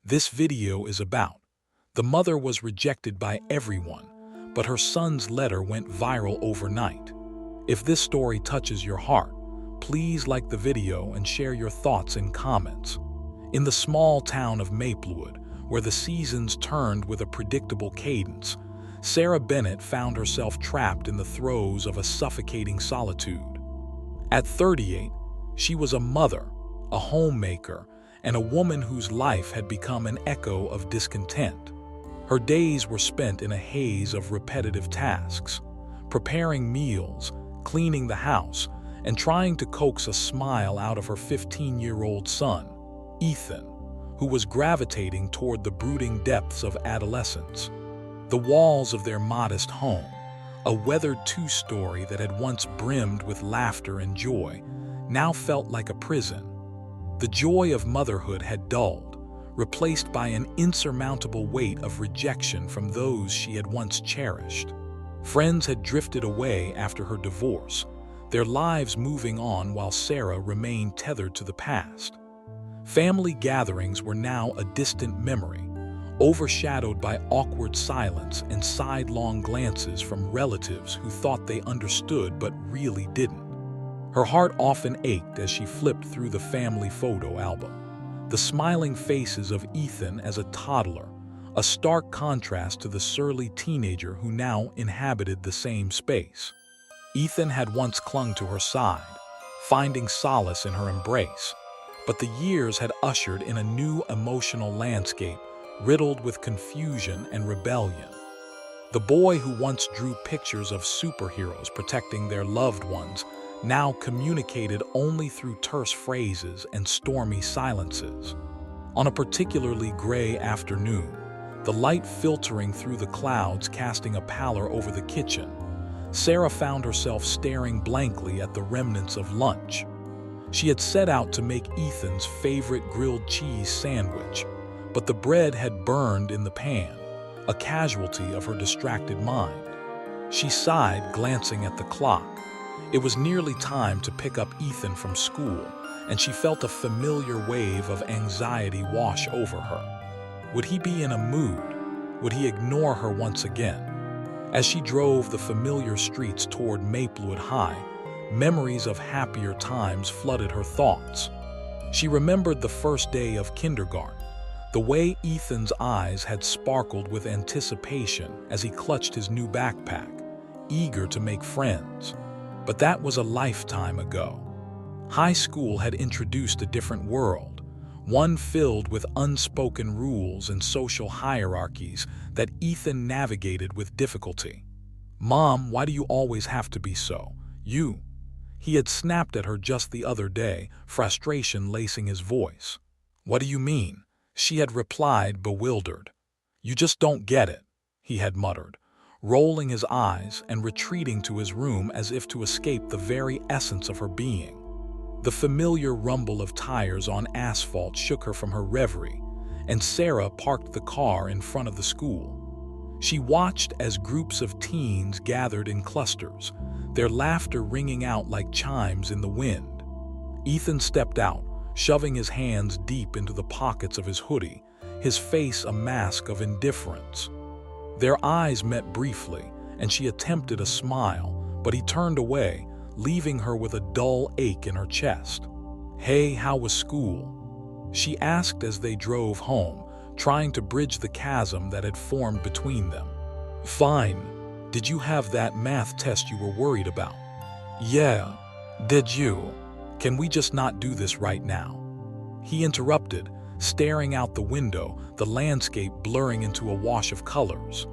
this video is about. The mother was rejected by everyone, but her son's letter went viral overnight. If this story touches your heart, please like the video and share your thoughts in comments. In the small town of Maplewood, where the seasons turned with a predictable cadence, Sarah Bennett found herself trapped in the throes of a suffocating solitude. At 38, she was a mother, a homemaker, and a woman whose life had become an echo of discontent. Her days were spent in a haze of repetitive tasks, preparing meals, cleaning the house, and trying to coax a smile out of her 15-year-old son, Ethan, who was gravitating toward the brooding depths of adolescence. The walls of their modest home, a weathered two-story that had once brimmed with laughter and joy, now felt like a prison. The joy of motherhood had dulled, replaced by an insurmountable weight of rejection from those she had once cherished. Friends had drifted away after her divorce, their lives moving on while Sarah remained tethered to the past. Family gatherings were now a distant memory, overshadowed by awkward silence and sidelong glances from relatives who thought they understood but really didn't. Her heart often ached as she flipped through the family photo album. The smiling faces of Ethan as a toddler, a stark contrast to the surly teenager who now inhabited the same space. Ethan had once clung to her side, finding solace in her embrace, but the years had ushered in a new emotional landscape riddled with confusion and rebellion. The boy who once drew pictures of superheroes protecting their loved ones now communicated only through terse phrases and stormy silences. On a particularly gray afternoon, the light filtering through the clouds casting a pallor over the kitchen, Sarah found herself staring blankly at the remnants of lunch. She had set out to make Ethan's favorite grilled cheese sandwich, but the bread had burned in the pan, a casualty of her distracted mind. She sighed, glancing at the clock. It was nearly time to pick up Ethan from school, and she felt a familiar wave of anxiety wash over her. Would he be in a mood? Would he ignore her once again? As she drove the familiar streets toward Maplewood High, memories of happier times flooded her thoughts. She remembered the first day of kindergarten, the way Ethan's eyes had sparkled with anticipation as he clutched his new backpack, eager to make friends. But that was a lifetime ago. High school had introduced a different world, one filled with unspoken rules and social hierarchies that Ethan navigated with difficulty. "Mom, why do you always have to be so? You?" He had snapped at her just the other day, frustration lacing his voice. "What do you mean?" She had replied, bewildered. "You just don't get it," he had muttered, rolling his eyes and retreating to his room as if to escape the very essence of her being. The familiar rumble of tires on asphalt shook her from her reverie, and Sarah parked the car in front of the school. She watched as groups of teens gathered in clusters, their laughter ringing out like chimes in the wind. Ethan stepped out, shoving his hands deep into the pockets of his hoodie, his face a mask of indifference. Their eyes met briefly, and she attempted a smile, but he turned away, leaving her with a dull ache in her chest. "Hey, how was school?" she asked as they drove home, trying to bridge the chasm that had formed between them. "Fine. Did you have that math test you were worried about?" "Yeah. Did you? Can we just not do this right now?" He interrupted, staring out the window, the landscape blurring into a wash of colors.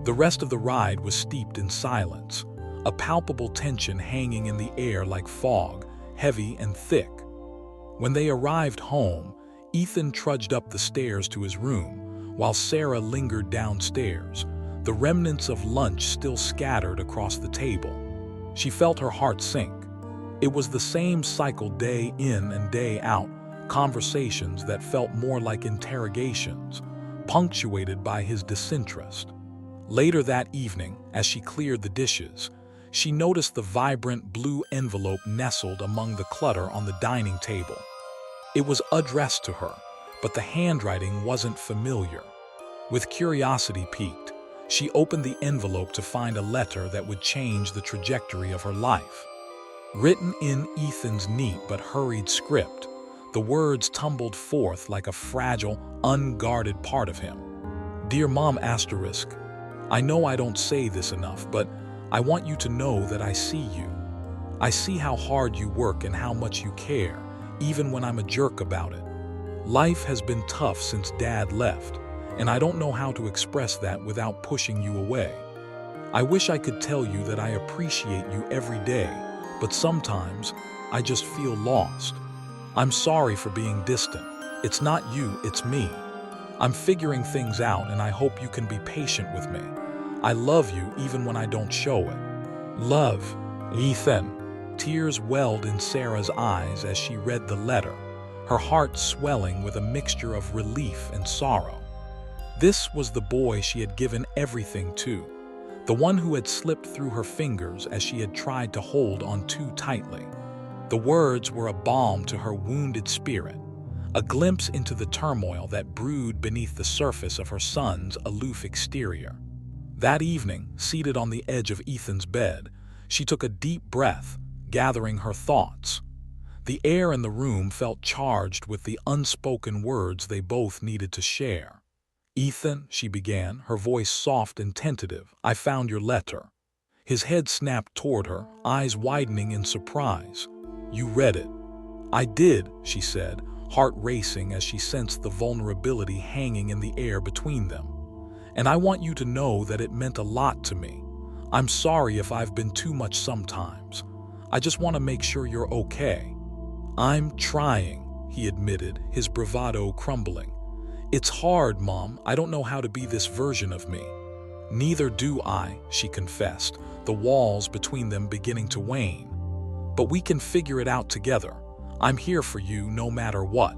The rest of the ride was steeped in silence, a palpable tension hanging in the air like fog, heavy and thick. When they arrived home, Ethan trudged up the stairs to his room, while Sarah lingered downstairs, the remnants of lunch still scattered across the table. She felt her heart sink. It was the same cycle day in and day out, conversations that felt more like interrogations, punctuated by his disinterest. Later that evening, as she cleared the dishes, she noticed the vibrant blue envelope nestled among the clutter on the dining table. It was addressed to her, but the handwriting wasn't familiar. With curiosity piqued, she opened the envelope to find a letter that would change the trajectory of her life. Written in Ethan's neat but hurried script, the words tumbled forth like a fragile, unguarded part of him. Dear Mom asterisk, I know I don't say this enough, but I want you to know that I see you. I see how hard you work and how much you care, even when I'm a jerk about it. Life has been tough since Dad left, and I don't know how to express that without pushing you away. I wish I could tell you that I appreciate you every day, but sometimes I just feel lost. I'm sorry for being distant. It's not you, it's me. I'm figuring things out, and I hope you can be patient with me. I love you even when I don't show it. Love, Ethan. Tears welled in Sarah's eyes as she read the letter, her heart swelling with a mixture of relief and sorrow. This was the boy she had given everything to, the one who had slipped through her fingers as she had tried to hold on too tightly. The words were a balm to her wounded spirit, a glimpse into the turmoil that brewed beneath the surface of her son's aloof exterior. That evening, seated on the edge of Ethan's bed, she took a deep breath, gathering her thoughts. The air in the room felt charged with the unspoken words they both needed to share. Ethan, she began, her voice soft and tentative, I found your letter. His head snapped toward her, eyes widening in surprise. You read it. I did, she said, heart racing as she sensed the vulnerability hanging in the air between them. And I want you to know that it meant a lot to me. I'm sorry if I've been too much sometimes. I just want to make sure you're okay. I'm trying, he admitted, his bravado crumbling. It's hard, Mom. I don't know how to be this version of me. Neither do I, she confessed, the walls between them beginning to wane. But we can figure it out together. I'm here for you no matter what.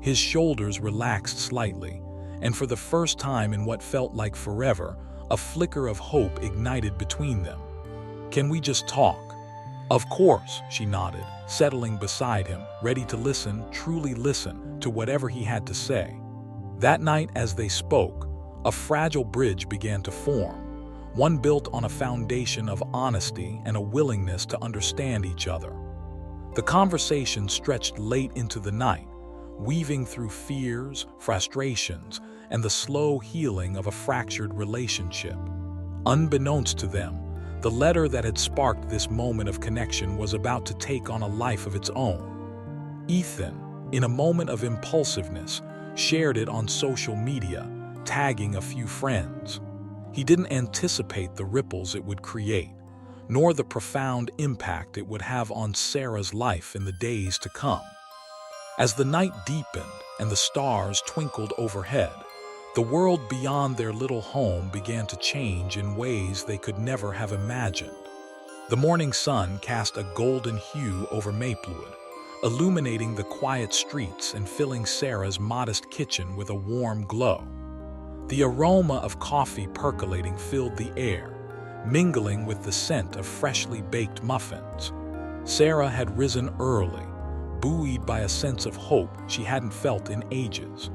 His shoulders relaxed slightly, and for the first time in what felt like forever, a flicker of hope ignited between them. Can we just talk? Of course, she nodded, settling beside him, ready to listen, truly listen, to whatever he had to say. That night, as they spoke, a fragile bridge began to form, one built on a foundation of honesty and a willingness to understand each other. The conversation stretched late into the night, weaving through fears, frustrations, and the slow healing of a fractured relationship. Unbeknownst to them, the letter that had sparked this moment of connection was about to take on a life of its own. Ethan, in a moment of impulsiveness, shared it on social media, tagging a few friends. He didn't anticipate the ripples it would create, nor the profound impact it would have on Sarah's life in the days to come. As the night deepened and the stars twinkled overhead, the world beyond their little home began to change in ways they could never have imagined. The morning sun cast a golden hue over Maplewood, illuminating the quiet streets and filling Sarah's modest kitchen with a warm glow. The aroma of coffee percolating filled the air, mingling with the scent of freshly baked muffins. Sarah had risen early, buoyed by a sense of hope she hadn't felt in ages.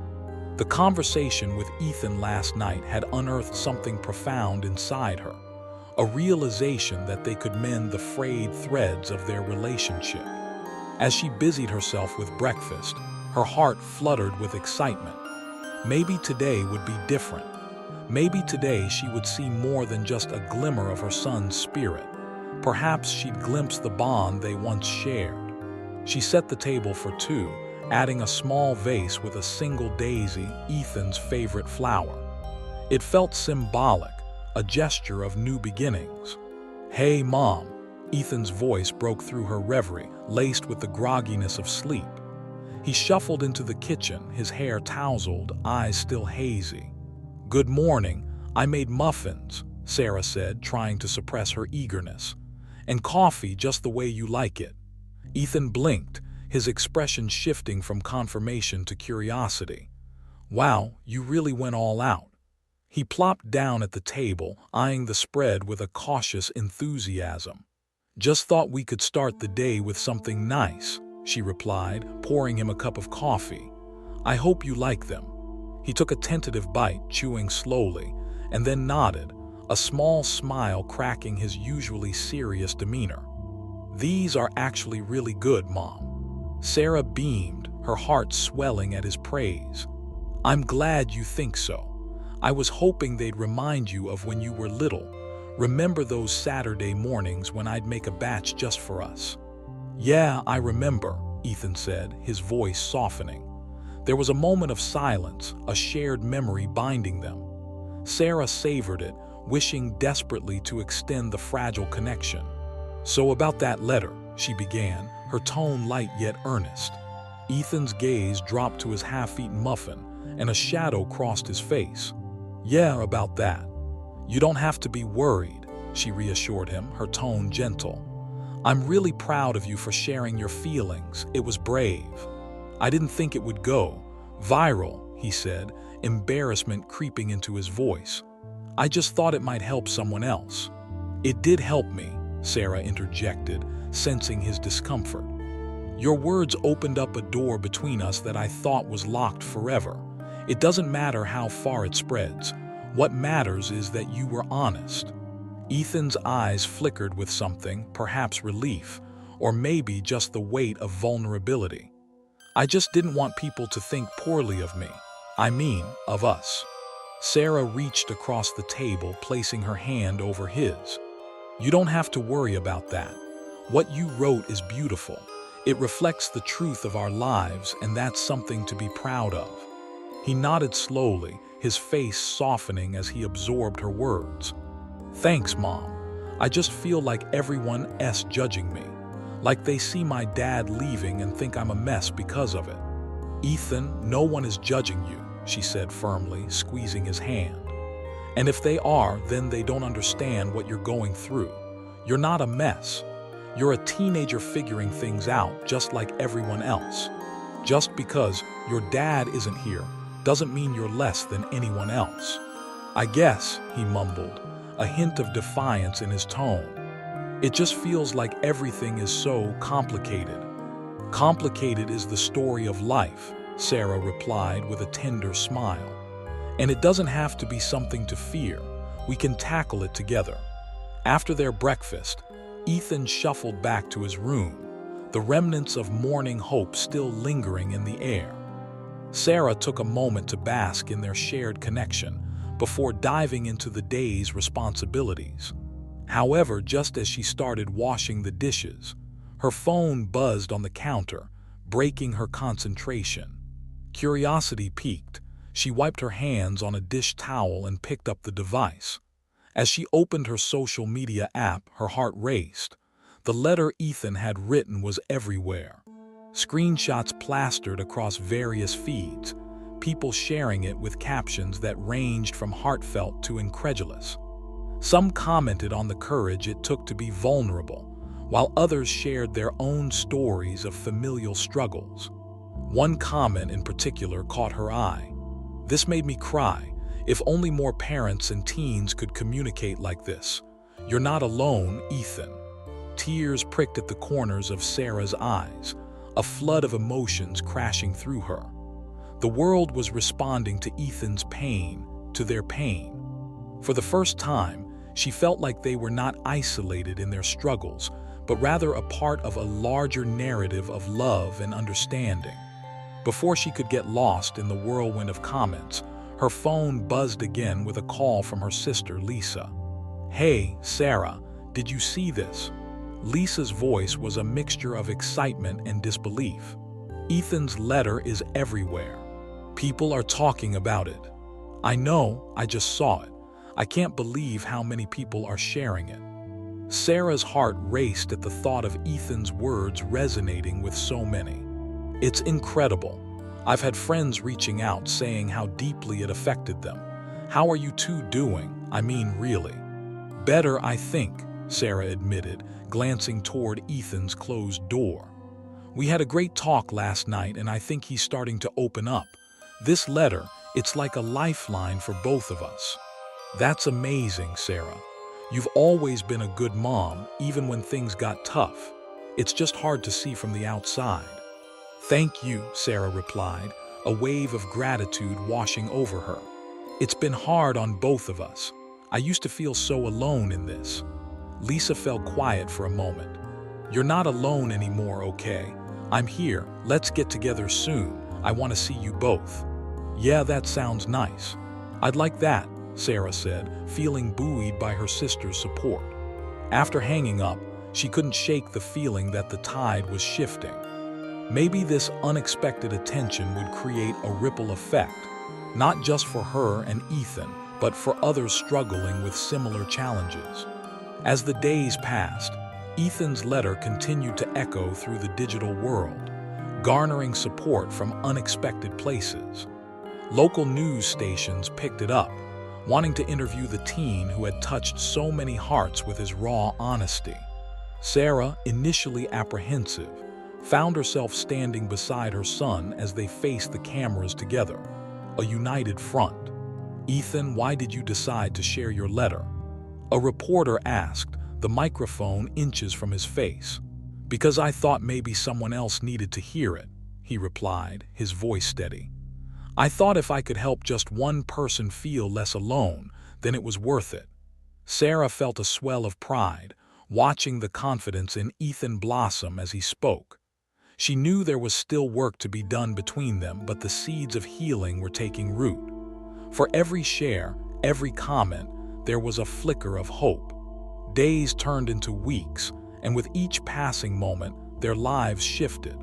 The conversation with Ethan last night had unearthed something profound inside her, a realization that they could mend the frayed threads of their relationship. As she busied herself with breakfast, her heart fluttered with excitement. Maybe today would be different. Maybe today she would see more than just a glimmer of her son's spirit. Perhaps she'd glimpse the bond they once shared. She set the table for two, adding a small vase with a single daisy, Ethan's favorite flower. It felt symbolic, a gesture of new beginnings. Hey, Mom, Ethan's voice broke through her reverie, laced with the grogginess of sleep. He shuffled into the kitchen, his hair tousled, eyes still hazy. Good morning. I made muffins, Sarah said, trying to suppress her eagerness. And coffee just the way you like it. Ethan blinked, his expression shifting from confirmation to curiosity. Wow, you really went all out. He plopped down at the table, eyeing the spread with a cautious enthusiasm. Just thought we could start the day with something nice, she replied, pouring him a cup of coffee. I hope you like them." He took a tentative bite, chewing slowly, and then nodded, a small smile cracking his usually serious demeanor. "These are actually really good, Mom." Sarah beamed, her heart swelling at his praise. "I'm glad you think so. I was hoping they'd remind you of when you were little. Remember those Saturday mornings when I'd make a batch just for us?" "Yeah, I remember," Ethan said, his voice softening. There was a moment of silence, a shared memory binding them. Sarah savored it, wishing desperately to extend the fragile connection. "So about that letter," she began, her tone light yet earnest. Ethan's gaze dropped to his half-eaten muffin, and a shadow crossed his face. "Yeah, about that. You don't have to be worried," she reassured him, her tone gentle. "I'm really proud of you for sharing your feelings. It was brave. I didn't think it would go viral," he said, embarrassment creeping into his voice. "I just thought it might help someone else." "It did help me," Sarah interjected, sensing his discomfort. "Your words opened up a door between us that I thought was locked forever. It doesn't matter how far it spreads. What matters is that you were honest." Ethan's eyes flickered with something, perhaps relief, or maybe just the weight of vulnerability. "I just didn't want people to think poorly of me. I mean, of us." Sarah reached across the table, placing her hand over his. "You don't have to worry about that. What you wrote is beautiful. It reflects the truth of our lives, and that's something to be proud of." He nodded slowly, his face softening as he absorbed her words. "Thanks, Mom. I just feel like everyone else judging me. Like they see my dad leaving and think I'm a mess because of it." "Ethan, no one is judging you," she said firmly, squeezing his hand. "And if they are, then they don't understand what you're going through. You're not a mess. You're a teenager figuring things out just like everyone else. Just because your dad isn't here doesn't mean you're less than anyone else." "I guess," he mumbled, a hint of defiance in his tone. "It just feels like everything is so complicated." "Complicated is the story of life," Sarah replied with a tender smile. "And it doesn't have to be something to fear. We can tackle it together." After their breakfast, Ethan shuffled back to his room, the remnants of morning hope still lingering in the air. Sarah took a moment to bask in their shared connection before diving into the day's responsibilities. However, just as she started washing the dishes, her phone buzzed on the counter, breaking her concentration. Curiosity piqued. She wiped her hands on a dish towel and picked up the device. As she opened her social media app, her heart raced. The letter Ethan had written was everywhere. Screenshots plastered across various feeds, people sharing it with captions that ranged from heartfelt to incredulous. Some commented on the courage it took to be vulnerable, while others shared their own stories of familial struggles. One comment in particular caught her eye. "This made me cry. If only more parents and teens could communicate like this. You're not alone, Ethan." Tears pricked at the corners of Sarah's eyes, a flood of emotions crashing through her. The world was responding to Ethan's pain, to their pain. For the first time, she felt like they were not isolated in their struggles, but rather a part of a larger narrative of love and understanding. Before she could get lost in the whirlwind of comments, her phone buzzed again with a call from her sister, Lisa. "Hey, Sarah, did you see this?" Lisa's voice was a mixture of excitement and disbelief. "Ethan's letter is everywhere. People are talking about it." "I know, I just saw it. I can't believe how many people are sharing it." Sarah's heart raced at the thought of Ethan's words resonating with so many. "It's incredible. I've had friends reaching out saying how deeply it affected them. How are you two doing? I mean, really." "Better, I think," Sarah admitted, glancing toward Ethan's closed door. "We had a great talk last night, and I think he's starting to open up. This letter, it's like a lifeline for both of us." "That's amazing, Sarah. You've always been a good mom, even when things got tough. It's just hard to see from the outside." "Thank you," Sarah replied, a wave of gratitude washing over her. "It's been hard on both of us. I used to feel so alone in this." Lisa fell quiet for a moment. "You're not alone anymore, okay? I'm here. Let's get together soon. I want to see you both." "Yeah, that sounds nice. I'd like that," Sarah said, feeling buoyed by her sister's support. After hanging up, she couldn't shake the feeling that the tide was shifting. Maybe this unexpected attention would create a ripple effect, not just for her and Ethan, but for others struggling with similar challenges. As the days passed, Ethan's letter continued to echo through the digital world, garnering support from unexpected places. Local news stations picked it up, wanting to interview the teen who had touched so many hearts with his raw honesty. Sarah, initially apprehensive, found herself standing beside her son as they faced the cameras together, a united front. "Ethan, why did you decide to share your letter?" a reporter asked, the microphone inches from his face. "Because I thought maybe someone else needed to hear it," he replied, his voice steady. "I thought if I could help just one person feel less alone, then it was worth it." Sarah felt a swell of pride, watching the confidence in Ethan blossom as he spoke. She knew there was still work to be done between them, but the seeds of healing were taking root. For every share, every comment, there was a flicker of hope. Days turned into weeks, and with each passing moment, their lives shifted.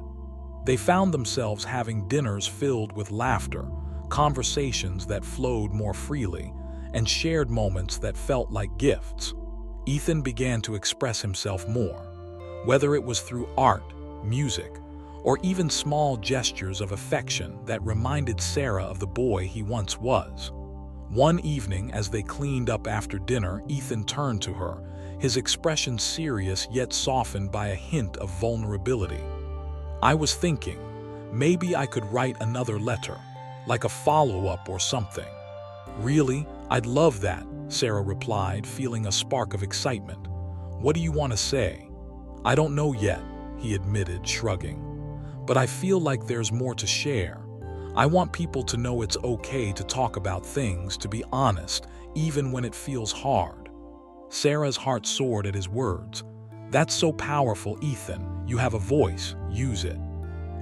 They found themselves having dinners filled with laughter, conversations that flowed more freely, and shared moments that felt like gifts. Ethan began to express himself more, whether it was through art, music, or even small gestures of affection that reminded Sarah of the boy he once was. One evening, as they cleaned up after dinner, Ethan turned to her, his expression serious yet softened by a hint of vulnerability. "I was thinking, maybe I could write another letter, like a follow-up or something." "Really? I'd love that," Sarah replied, feeling a spark of excitement. "What do you want to say?" "I don't know yet," he admitted, shrugging. "But I feel like there's more to share. I want people to know it's okay to talk about things, to be honest, even when it feels hard." Sarah's heart soared at his words. "That's so powerful, Ethan. You have a voice. Use it."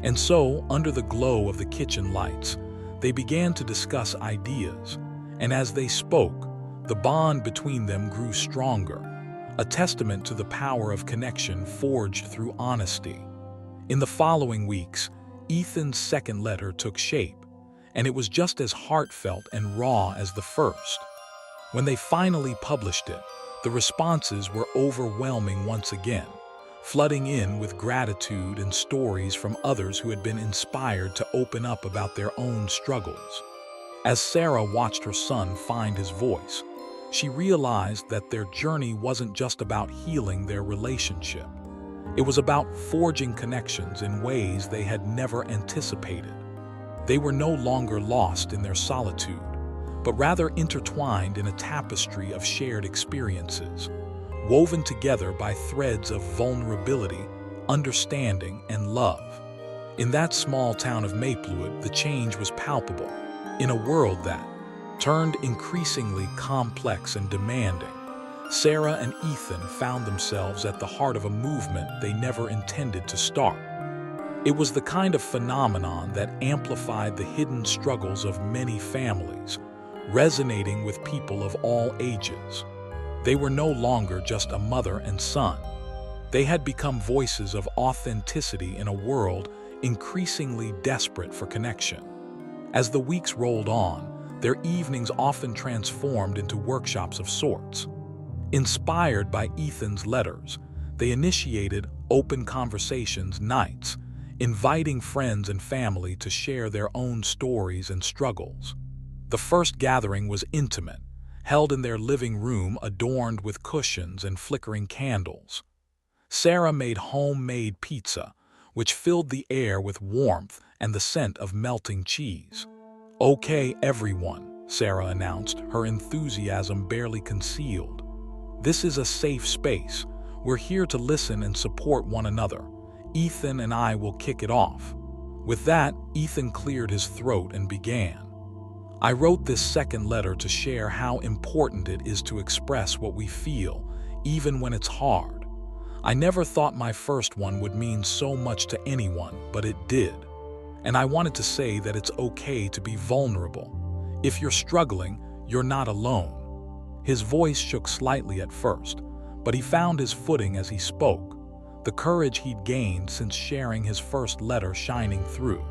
And so, under the glow of the kitchen lights, they began to discuss ideas. And as they spoke, the bond between them grew stronger, a testament to the power of connection forged through honesty. In the following weeks, Ethan's second letter took shape, and it was just as heartfelt and raw as the first. When they finally published it, the responses were overwhelming once again, flooding in with gratitude and stories from others who had been inspired to open up about their own struggles. As Sarah watched her son find his voice, she realized that their journey wasn't just about healing their relationship. It was about forging connections in ways they had never anticipated. They were no longer lost in their solitude, but rather intertwined in a tapestry of shared experiences, woven together by threads of vulnerability, understanding, and love. In that small town of Maplewood, the change was palpable. In a world that turned increasingly complex and demanding, Sarah and Ethan found themselves at the heart of a movement they never intended to start. It was the kind of phenomenon that amplified the hidden struggles of many families, resonating with people of all ages. They were no longer just a mother and son. They had become voices of authenticity in a world increasingly desperate for connection. As the weeks rolled on, their evenings often transformed into workshops of sorts. Inspired by Ethan's letters, they initiated open conversations nights, inviting friends and family to share their own stories and struggles. The first gathering was intimate, held in their living room adorned with cushions and flickering candles. Sarah made homemade pizza, which filled the air with warmth and the scent of melting cheese. "Okay, everyone," Sarah announced, her enthusiasm barely concealed. "This is a safe space. We're here to listen and support one another. Ethan and I will kick it off." With that, Ethan cleared his throat and began. I wrote this second letter to share how important it is to express what we feel, even when it's hard. I never thought my first one would mean so much to anyone, but it did. And I wanted to say that it's okay to be vulnerable. If you're struggling, you're not alone. His voice shook slightly at first, but he found his footing as he spoke, the courage he'd gained since sharing his first letter shining through.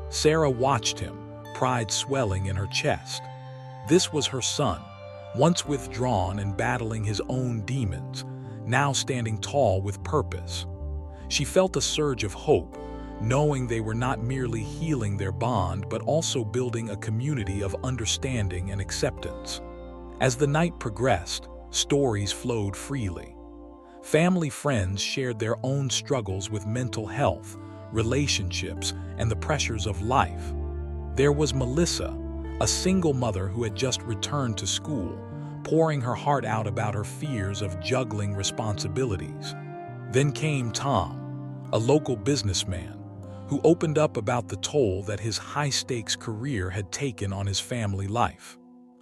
Sarah watched him, pride swelling in her chest. This was her son, once withdrawn and battling his own demons, now standing tall with purpose. She felt a surge of hope, knowing they were not merely healing their bond but also building a community of understanding and acceptance. As the night progressed, stories flowed freely. Family friends shared their own struggles with mental health, relationships, and the pressures of life. There was Melissa, a single mother who had just returned to school, pouring her heart out about her fears of juggling responsibilities. Then came Tom, a local businessman, who opened up about the toll that his high-stakes career had taken on his family life.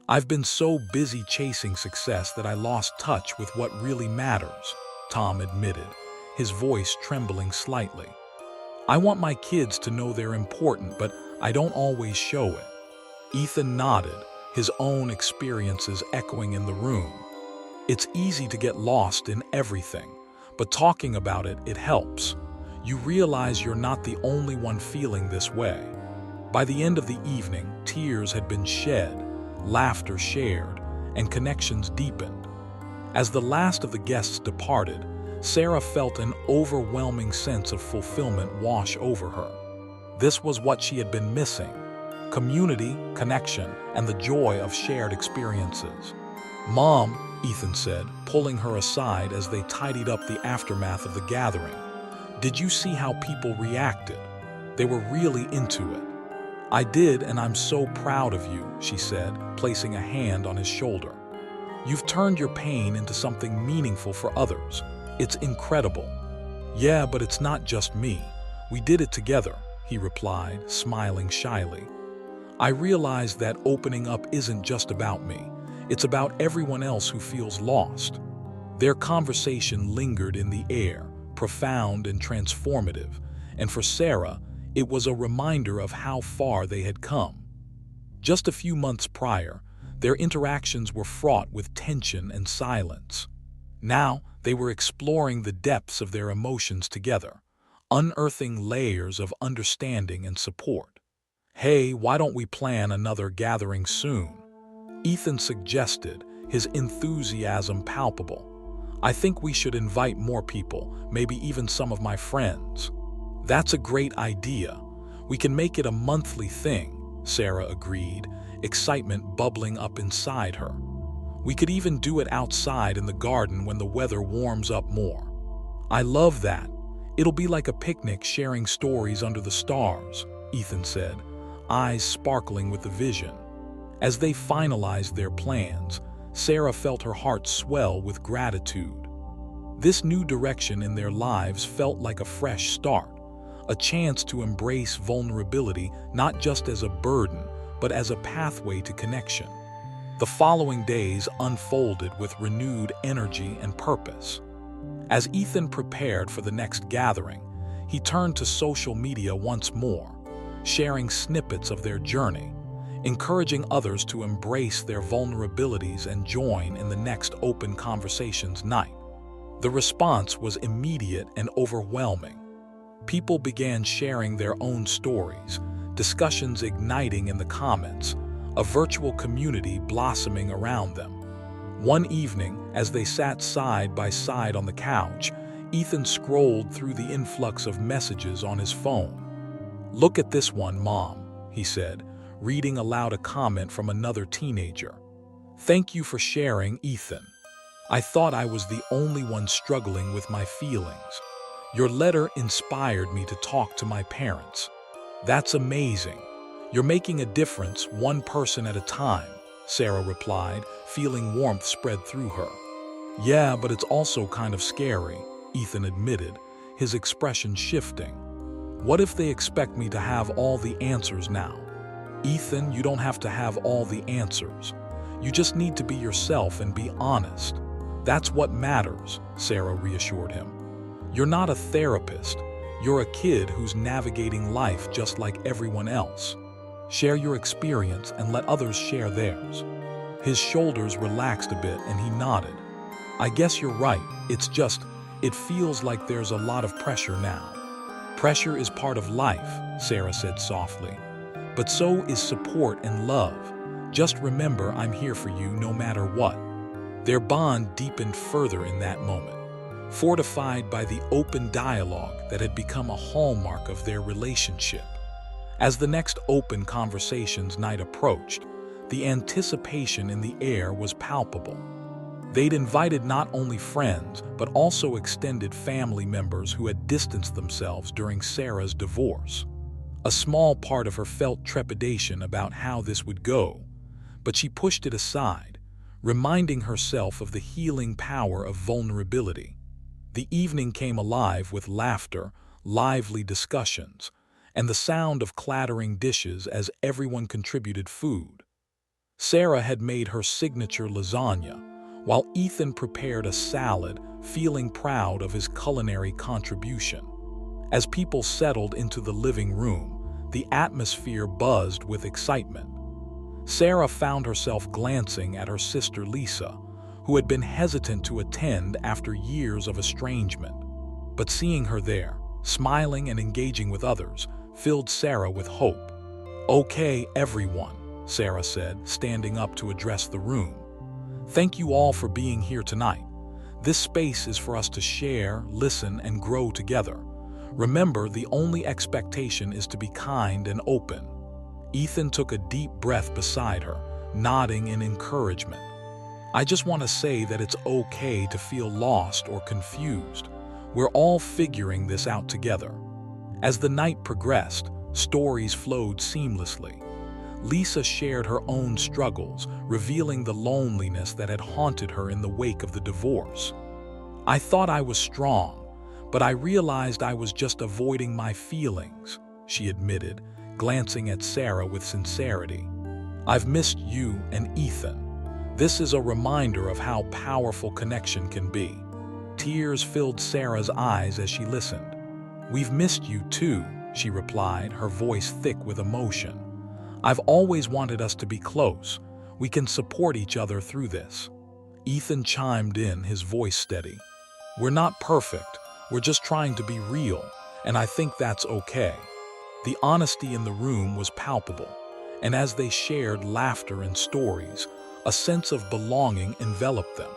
I've been so busy chasing success that I lost touch with what really matters, Tom admitted, his voice trembling slightly. I want my kids to know they're important, but I don't always show it. Ethan nodded, his own experiences echoing in the room. It's easy to get lost in everything, but talking about it, it helps. You realize you're not the only one feeling this way. By the end of the evening, tears had been shed, laughter shared, and connections deepened. As the last of the guests departed, Sarah felt an overwhelming sense of fulfillment wash over her. This was what she had been missing: community, connection, and the joy of shared experiences. "Mom," Ethan said, pulling her aside as they tidied up the aftermath of the gathering, "did you see how people reacted? They were really into it." "I did, and I'm so proud of you," she said, placing a hand on his shoulder. "You've turned your pain into something meaningful for others. It's incredible." "Yeah, but it's not just me. We did it together," he replied, smiling shyly. "I realized that opening up isn't just about me. It's about everyone else who feels lost." Their conversation lingered in the air, profound and transformative, and for Sarah, it was a reminder of how far they had come. Just a few months prior, their interactions were fraught with tension and silence. Now, they were exploring the depths of their emotions together, unearthing layers of understanding and support. "Hey, why don't we plan another gathering soon?" Ethan suggested, his enthusiasm palpable. "I think we should invite more people, maybe even some of my friends." "That's a great idea. We can make it a monthly thing," Sarah agreed, excitement bubbling up inside her. "We could even do it outside in the garden when the weather warms up more." "I love that. It'll be like a picnic sharing stories under the stars," Ethan said, eyes sparkling with the vision. As they finalized their plans, Sarah felt her heart swell with gratitude. This new direction in their lives felt like a fresh start, a chance to embrace vulnerability not just as a burden, but as a pathway to connection. The following days unfolded with renewed energy and purpose. As Ethan prepared for the next gathering, he turned to social media once more, sharing snippets of their journey, encouraging others to embrace their vulnerabilities and join in the next open conversations night. The response was immediate and overwhelming. People began sharing their own stories, discussions igniting in the comments, a virtual community blossoming around them. One evening, as they sat side by side on the couch, Ethan scrolled through the influx of messages on his phone. "Look at this one, Mom," he said, reading aloud a comment from another teenager. "Thank you for sharing, Ethan. I thought I was the only one struggling with my feelings. Your letter inspired me to talk to my parents." "That's amazing. You're making a difference one person at a time," Sarah replied, feeling warmth spread through her. "Yeah, but it's also kind of scary," Ethan admitted, his expression shifting. What if they expect me to have all the answers now? Ethan, you don't have to have all the answers. You just need to be yourself and be honest. That's what matters, Sarah reassured him. You're not a therapist. You're a kid who's navigating life just like everyone else. Share your experience and let others share theirs. His shoulders relaxed a bit and he nodded. I guess you're right. It feels like there's a lot of pressure now. Pressure is part of life, Sarah said softly. But so is support and love. Just remember I'm here for you no matter what. Their bond deepened further in that moment, fortified by the open dialogue that had become a hallmark of their relationship. As the next open conversations night approached, the anticipation in the air was palpable. They'd invited not only friends, but also extended family members who had distanced themselves during Sarah's divorce. A small part of her felt trepidation about how this would go, but she pushed it aside, reminding herself of the healing power of vulnerability. The evening came alive with laughter, lively discussions, and the sound of clattering dishes as everyone contributed food. Sarah had made her signature lasagna, while Ethan prepared a salad, feeling proud of his culinary contribution. As people settled into the living room, the atmosphere buzzed with excitement. Sarah found herself glancing at her sister Lisa, who had been hesitant to attend after years of estrangement. But seeing her there, smiling and engaging with others, filled Sarah with hope. "Okay, everyone," Sarah said, standing up to address the room. "Thank you all for being here tonight. This space is for us to share, listen, and grow together. Remember, the only expectation is to be kind and open." Ethan took a deep breath beside her, nodding in encouragement. "I just want to say that it's okay to feel lost or confused. We're all figuring this out together." As the night progressed, stories flowed seamlessly. Lisa shared her own struggles, revealing the loneliness that had haunted her in the wake of the divorce. "I thought I was strong, but I realized I was just avoiding my feelings," she admitted, glancing at Sarah with sincerity. "I've missed you and Ethan. This is a reminder of how powerful connection can be." Tears filled Sarah's eyes as she listened. "We've missed you too," she replied, her voice thick with emotion. "I've always wanted us to be close. We can support each other through this." Ethan chimed in, his voice steady. "We're not perfect. We're just trying to be real, and I think that's okay." The honesty in the room was palpable, and as they shared laughter and stories, a sense of belonging enveloped them.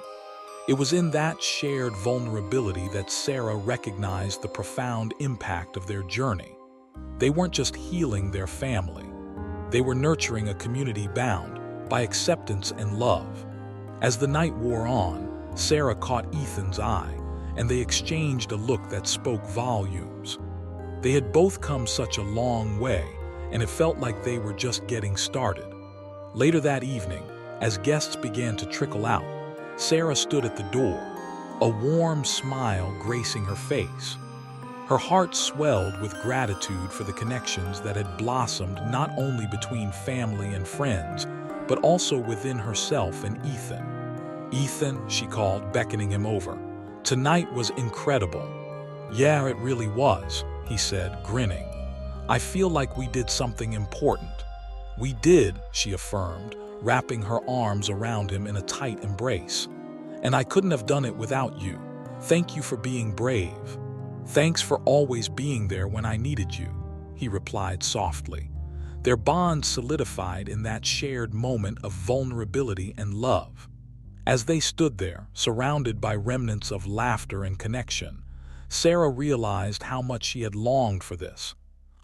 It was in that shared vulnerability that Sarah recognized the profound impact of their journey. They weren't just healing their family. They were nurturing a community bound by acceptance and love. As the night wore on, Sarah caught Ethan's eye, and they exchanged a look that spoke volumes. They had both come such a long way, and it felt like they were just getting started. Later that evening, as guests began to trickle out, Sarah stood at the door, a warm smile gracing her face. Her heart swelled with gratitude for the connections that had blossomed not only between family and friends, but also within herself and Ethan. "Ethan," she called, beckoning him over. "Tonight was incredible." "Yeah, it really was," he said, grinning. "I feel like we did something important." "We did," she affirmed, wrapping her arms around him in a tight embrace. "And I couldn't have done it without you. Thank you for being brave." "Thanks for always being there when I needed you," he replied softly. Their bond solidified in that shared moment of vulnerability and love. As they stood there, surrounded by remnants of laughter and connection, Sarah realized how much she had longed for this.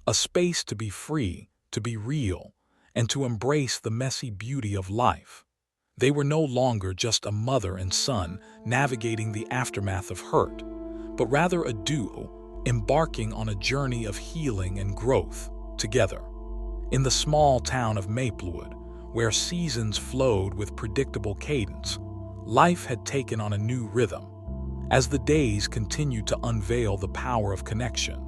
A space to be free, to be real, and to embrace the messy beauty of life. They were no longer just a mother and son navigating the aftermath of hurt, but rather a duo embarking on a journey of healing and growth together. In the small town of Maplewood, where seasons flowed with predictable cadence, life had taken on a new rhythm. As the days continued to unveil the power of connection,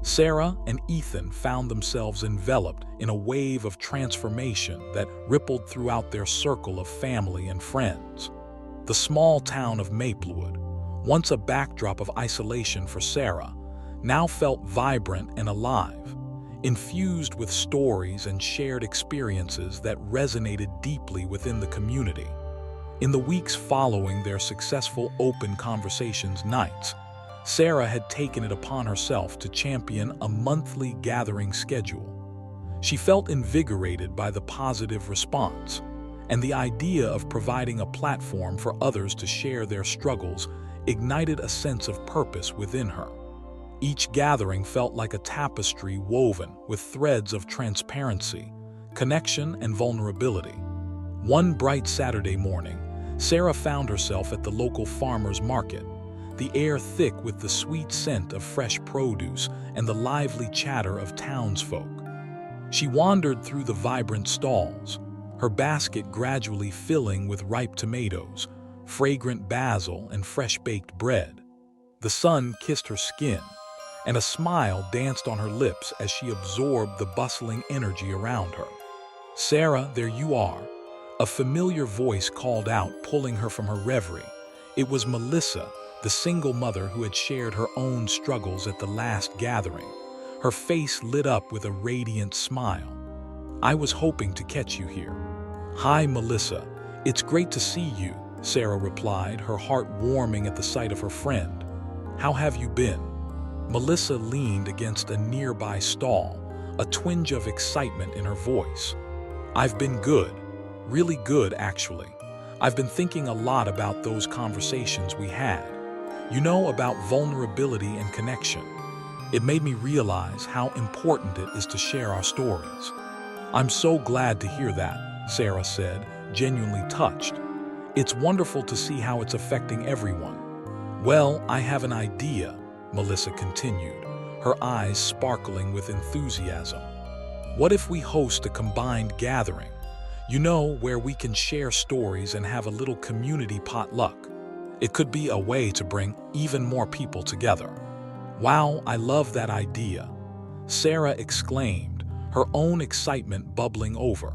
Sarah and Ethan found themselves enveloped in a wave of transformation that rippled throughout their circle of family and friends. The small town of Maplewood, once a backdrop of isolation for Sarah, now felt vibrant and alive, infused with stories and shared experiences that resonated deeply within the community. In the weeks following their successful open conversations nights, Sarah had taken it upon herself to champion a monthly gathering schedule. She felt invigorated by the positive response, and the idea of providing a platform for others to share their struggles ignited a sense of purpose within her. Each gathering felt like a tapestry woven with threads of transparency, connection, and vulnerability. One bright Saturday morning, Sarah found herself at the local farmer's market, the air thick with the sweet scent of fresh produce and the lively chatter of townsfolk. She wandered through the vibrant stalls, her basket gradually filling with ripe tomatoes, fragrant basil, and fresh-baked bread. The sun kissed her skin, and a smile danced on her lips as she absorbed the bustling energy around her. "Sarah, there you are," a familiar voice called out, pulling her from her reverie. It was Melissa, the single mother who had shared her own struggles at the last gathering. Her face lit up with a radiant smile. "I was hoping to catch you here." "Hi, Melissa. It's great to see you," Sarah replied, her heart warming at the sight of her friend. "How have you been?" Melissa leaned against a nearby stall, a twinge of excitement in her voice. "I've been good. Really good, actually. I've been thinking a lot about those conversations we had. You know, about vulnerability and connection. It made me realize how important it is to share our stories." "I'm so glad to hear that," Sarah said, genuinely touched. "It's wonderful to see how it's affecting everyone." "Well, I have an idea," Melissa continued, her eyes sparkling with enthusiasm. "What if we host a combined gathering? You know, where we can share stories and have a little community potluck. It could be a way to bring even more people together." "Wow, I love that idea," Sarah exclaimed, her own excitement bubbling over.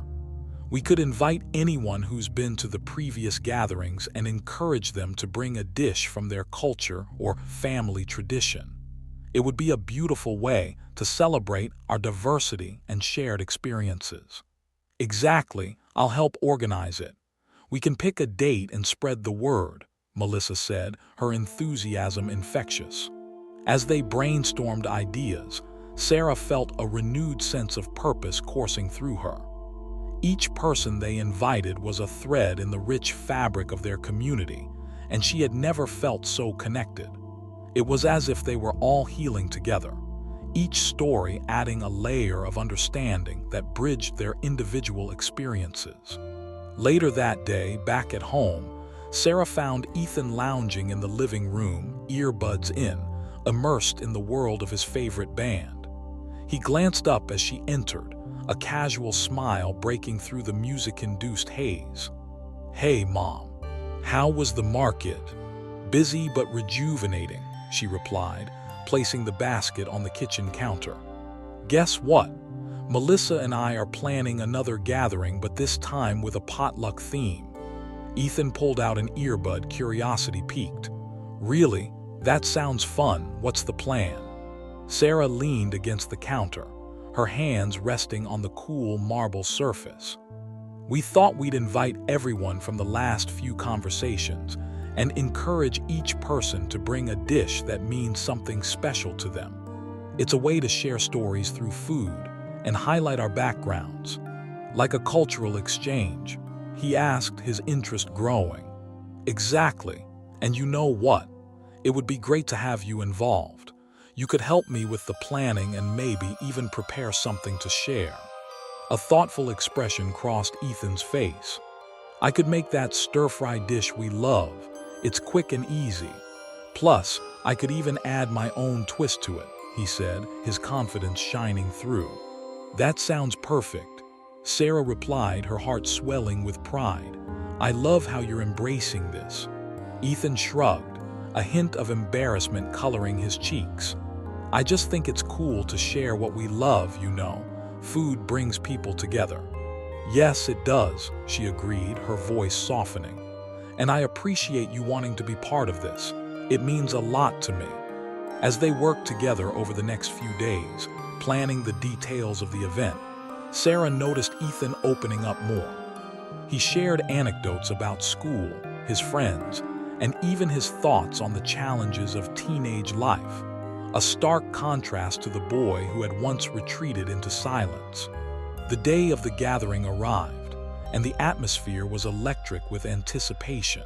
"We could invite anyone who's been to the previous gatherings and encourage them to bring a dish from their culture or family tradition. It would be a beautiful way to celebrate our diversity and shared experiences." "Exactly, I'll help organize it. We can pick a date and spread the word," Melissa said, her enthusiasm infectious. As they brainstormed ideas, Sarah felt a renewed sense of purpose coursing through her. Each person they invited was a thread in the rich fabric of their community, and she had never felt so connected. It was as if they were all healing together, each story adding a layer of understanding that bridged their individual experiences. Later that day, back at home, Sarah found Ethan lounging in the living room, earbuds in, immersed in the world of his favorite band. He glanced up as she entered, a casual smile breaking through the music-induced haze. "Hey, Mom. How was the market?" "Busy but rejuvenating," she replied, placing the basket on the kitchen counter. "Guess what? Melissa and I are planning another gathering, but this time with a potluck theme." Ethan pulled out an earbud, curiosity piqued. "Really? That sounds fun. What's the plan?" Sarah leaned against the counter, her hands resting on the cool marble surface. "We thought we'd invite everyone from the last few conversations and encourage each person to bring a dish that means something special to them. It's a way to share stories through food and highlight our backgrounds, like a cultural exchange," he asked, his interest growing. "Exactly. And you know what? It would be great to have you involved. You could help me with the planning and maybe even prepare something to share." A thoughtful expression crossed Ethan's face. "I could make that stir-fry dish we love. It's quick and easy. Plus, I could even add my own twist to it," he said, his confidence shining through. "That sounds perfect," Sarah replied, her heart swelling with pride. "I love how you're embracing this." Ethan shrugged, a hint of embarrassment coloring his cheeks. I just think it's cool to share what we love, you know. Food brings people together." "Yes, it does," she agreed, her voice softening. "And I appreciate you wanting to be part of this. It means a lot to me." As they worked together over the next few days, planning the details of the event, Sarah noticed Ethan opening up more. He shared anecdotes about school, his friends, and even his thoughts on the challenges of teenage life, a stark contrast to the boy who had once retreated into silence. The day of the gathering arrived, and the atmosphere was electric with anticipation.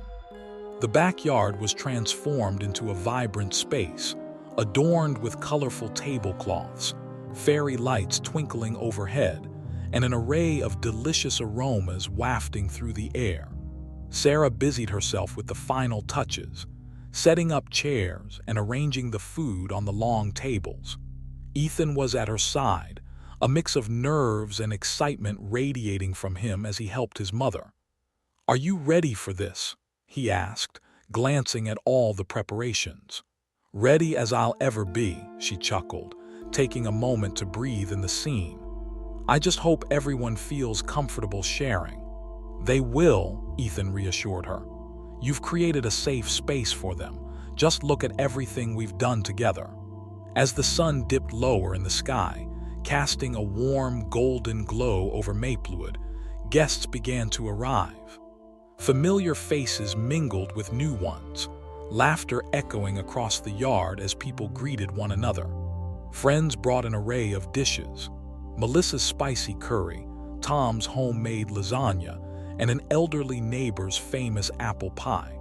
The backyard was transformed into a vibrant space, adorned with colorful tablecloths, fairy lights twinkling overhead, and an array of delicious aromas wafting through the air. Sarah busied herself with the final touches, setting up chairs and arranging the food on the long tables. Ethan was at her side, a mix of nerves and excitement radiating from him as he helped his mother. "Are you ready for this?" he asked, glancing at all the preparations. "Ready as I'll ever be," she chuckled, taking a moment to breathe in the scene. "I just hope everyone feels comfortable sharing." "They will," Ethan reassured her. "You've created a safe space for them. Just look at everything we've done together." As the sun dipped lower in the sky, casting a warm golden glow over Maplewood, guests began to arrive. Familiar faces mingled with new ones, laughter echoing across the yard as people greeted one another. Friends brought an array of dishes: Melissa's spicy curry, Tom's homemade lasagna, and an elderly neighbor's famous apple pie.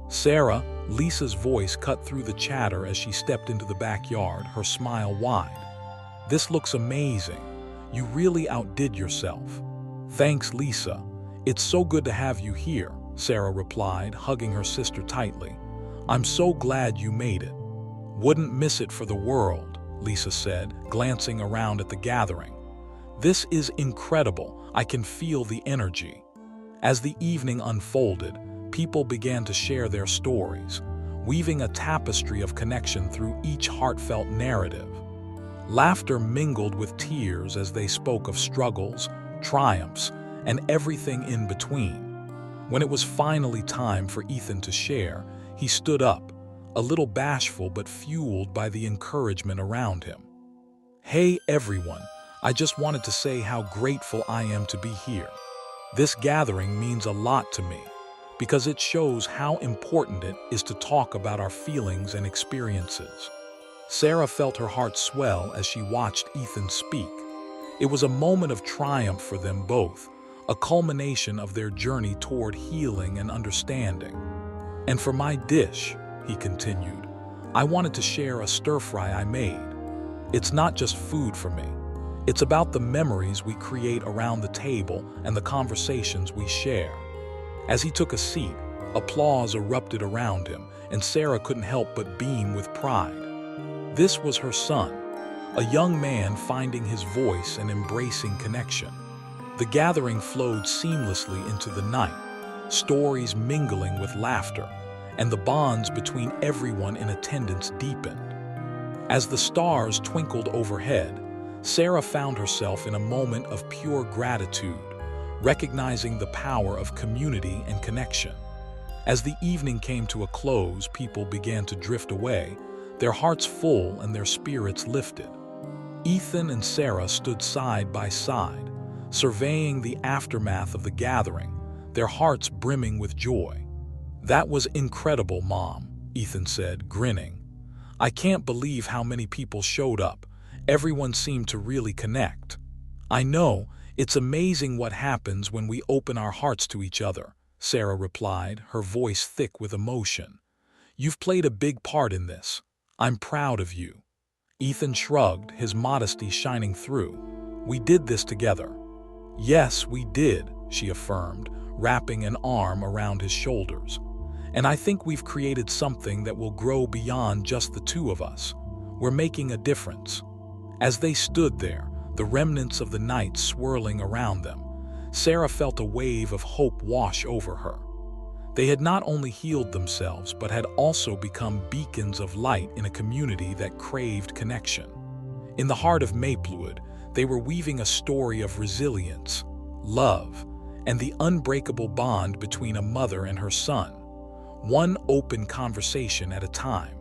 Sarah, Lisa's voice cut through the chatter as she stepped into the backyard, her smile wide. "This looks amazing. You really outdid yourself." "Thanks, Lisa. It's so good to have you here," Sarah replied, hugging her sister tightly. "I'm so glad you made it." "Wouldn't miss it for the world," Lisa said, glancing around at the gathering. "This is incredible. I can feel the energy." As the evening unfolded, people began to share their stories, weaving a tapestry of connection through each heartfelt narrative. Laughter mingled with tears as they spoke of struggles, triumphs, and everything in between. When it was finally time for Ethan to share, he stood up, a little bashful but fueled by the encouragement around him. "Hey everyone, I just wanted to say how grateful I am to be here. This gathering means a lot to me, because it shows how important it is to talk about our feelings and experiences." Sarah felt her heart swell as she watched Ethan speak. It was a moment of triumph for them both, a culmination of their journey toward healing and understanding. "And for my dish," he continued, "I wanted to share a stir-fry I made. It's not just food for me. It's about the memories we create around the table and the conversations we share." As he took a seat, applause erupted around him, and Sarah couldn't help but beam with pride. This was her son, a young man finding his voice and embracing connection. The gathering flowed seamlessly into the night, stories mingling with laughter, and the bonds between everyone in attendance deepened. As the stars twinkled overhead, Sarah found herself in a moment of pure gratitude, recognizing the power of community and connection. As the evening came to a close, people began to drift away, their hearts full and their spirits lifted. Ethan and Sarah stood side by side, surveying the aftermath of the gathering, their hearts brimming with joy. "That was incredible, Mom," Ethan said, grinning. "I can't believe how many people showed up. Everyone seemed to really connect." "I know, it's amazing what happens when we open our hearts to each other," Sarah replied, her voice thick with emotion. "You've played a big part in this. I'm proud of you." Ethan shrugged, his modesty shining through. "We did this together." "Yes, we did," she affirmed, wrapping an arm around his shoulders. "And I think we've created something that will grow beyond just the two of us. We're making a difference." As they stood there, the remnants of the night swirling around them, Sarah felt a wave of hope wash over her. They had not only healed themselves, but had also become beacons of light in a community that craved connection. In the heart of Maplewood, they were weaving a story of resilience, love, and the unbreakable bond between a mother and her son, one open conversation at a time.